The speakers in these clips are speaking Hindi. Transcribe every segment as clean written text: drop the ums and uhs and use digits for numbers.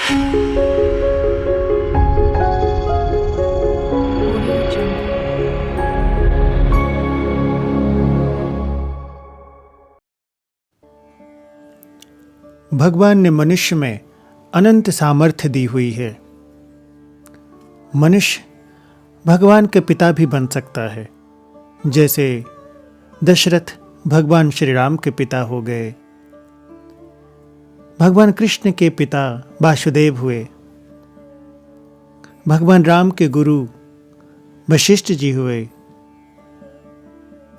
भगवान ने मनुष्य में अनंत सामर्थ्य दी हुई है। मनुष्य भगवान के पिता भी बन सकता है, जैसे दशरथ भगवान श्री राम के पिता हो गए, भगवान कृष्ण के पिता वासुदेव हुए, भगवान राम के गुरु वशिष्ठ जी हुए।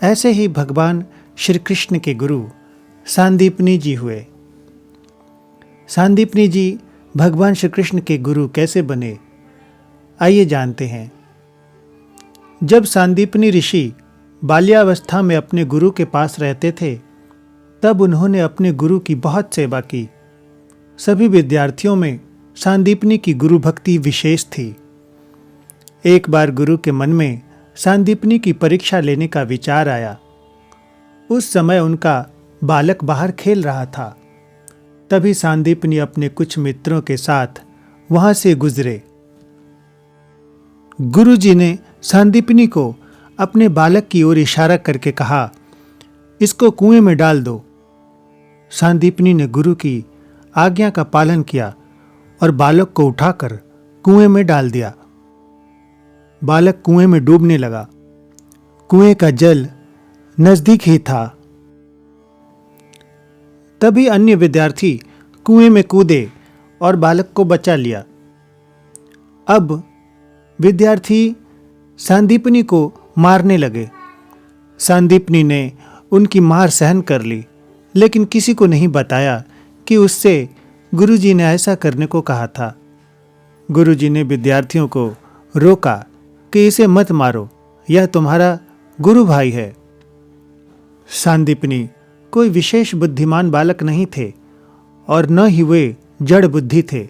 ऐसे ही भगवान श्री कृष्ण के गुरु सांदीपनी जी हुए। सांदीपनी जी भगवान श्री कृष्ण के गुरु कैसे बने, आइए जानते हैं। जब सांदीपनी ऋषि बाल्यावस्था में अपने गुरु के पास रहते थे, तब उन्होंने अपने गुरु की बहुत सेवा की। सभी विद्यार्थियों में सांदीपनी की गुरु भक्ति विशेष थी। एक बार गुरु के मन में सांदीपनी की परीक्षा लेने का विचार आया। उस समय उनका बालक बाहर खेल रहा था। तभी सांदीपनी अपने कुछ मित्रों के साथ वहां से गुजरे। गुरुजी ने सांदीपनी को अपने बालक की ओर इशारा करके कहा, इसको कुएं में डाल दो। सांदीपनी ने गुरु की आज्ञा का पालन किया और बालक को उठाकर कुएं में डाल दिया। बालक कुएं में डूबने लगा। कुएं का जल नजदीक ही था। तभी अन्य विद्यार्थी कुएं में कूदे और बालक को बचा लिया। अब विद्यार्थी सांदीपनी को मारने लगे। सांदीपनी ने उनकी मार सहन कर ली, लेकिन किसी को नहीं बताया कि उससे गुरुजी ने ऐसा करने को कहा था। गुरुजी ने विद्यार्थियों को रोका कि इसे मत मारो, यह तुम्हारा गुरु भाई है। सांदीपनी कोई विशेष बुद्धिमान बालक नहीं थे और न ही वे जड़ बुद्धि थे।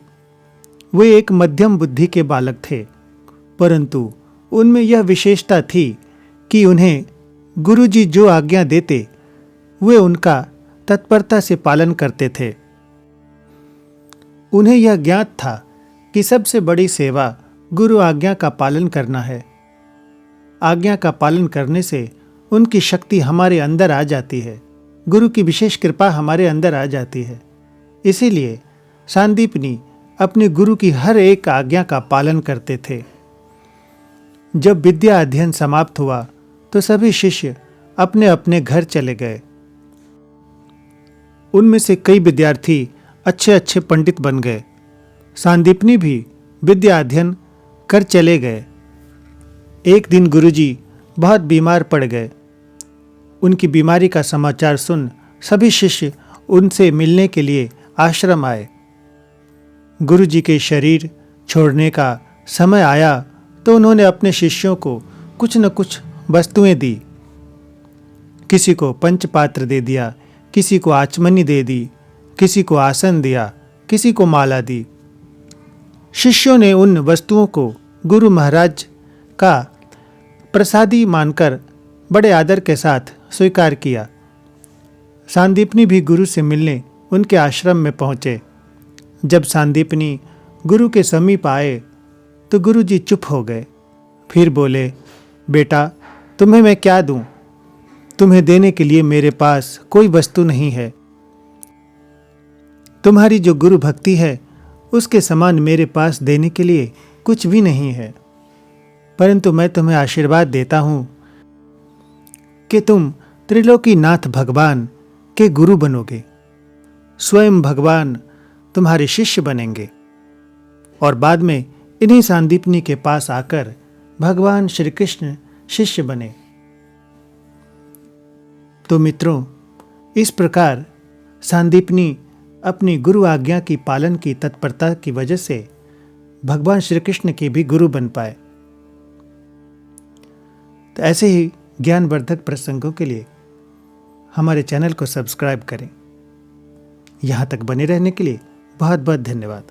वे एक मध्यम बुद्धि के बालक थे, परंतु उनमें यह विशेषता थी कि उन्हें गुरुजी जो आज्ञा देते वे उनका तत्परता से पालन करते थे। उन्हें यह ज्ञात था कि सबसे बड़ी सेवा गुरु आज्ञा का पालन करना है। आज्ञा का पालन करने से उनकी शक्ति हमारे अंदर आ जाती है, गुरु की विशेष कृपा हमारे अंदर आ जाती है। इसीलिए सांदीपनी अपने गुरु की हर एक आज्ञा का पालन करते थे। जब विद्या अध्ययन समाप्त हुआ तो सभी शिष्य अपने अपने घर चले गए। उनमें से कई विद्यार्थी अच्छे अच्छे पंडित बन गए। सांदीपनी भी विद्या अध्ययन कर चले गए। एक दिन गुरुजी बहुत बीमार पड़ गए। उनकी बीमारी का समाचार सुन सभी शिष्य उनसे मिलने के लिए आश्रम आए। गुरुजी के शरीर छोड़ने का समय आया तो उन्होंने अपने शिष्यों को कुछ न कुछ वस्तुएं दी। किसी को पंचपात्र दे दिया, किसी को आचमनी दे दी, किसी को आसन दिया, किसी को माला दी। शिष्यों ने उन वस्तुओं को गुरु महाराज का प्रसादी मानकर बड़े आदर के साथ स्वीकार किया। सांदीपनी भी गुरु से मिलने उनके आश्रम में पहुंचे। जब सांदीपनी गुरु के समीप आए तो गुरुजी चुप हो गए। फिर बोले, बेटा, तुम्हें मैं क्या दूं? तुम्हें देने के लिए मेरे पास कोई वस्तु नहीं है। तुम्हारी जो गुरु भक्ति है उसके समान मेरे पास देने के लिए कुछ भी नहीं है, परंतु मैं तुम्हें आशीर्वाद देता हूं कि तुम त्रिलोकीनाथ भगवान के गुरु बनोगे। स्वयं भगवान तुम्हारे शिष्य बनेंगे और बाद में इन्हीं सांदीपनी के पास आकर भगवान श्री कृष्ण शिष्य बने। तो मित्रों, इस प्रकार सांदीपनी अपनी गुरु आज्ञा की पालन की तत्परता की वजह से भगवान श्री कृष्ण के भी गुरु बन पाए। तो ऐसे ही ज्ञानवर्धक प्रसंगों के लिए हमारे चैनल को सब्सक्राइब करें। यहाँ तक बने रहने के लिए बहुत बहुत धन्यवाद।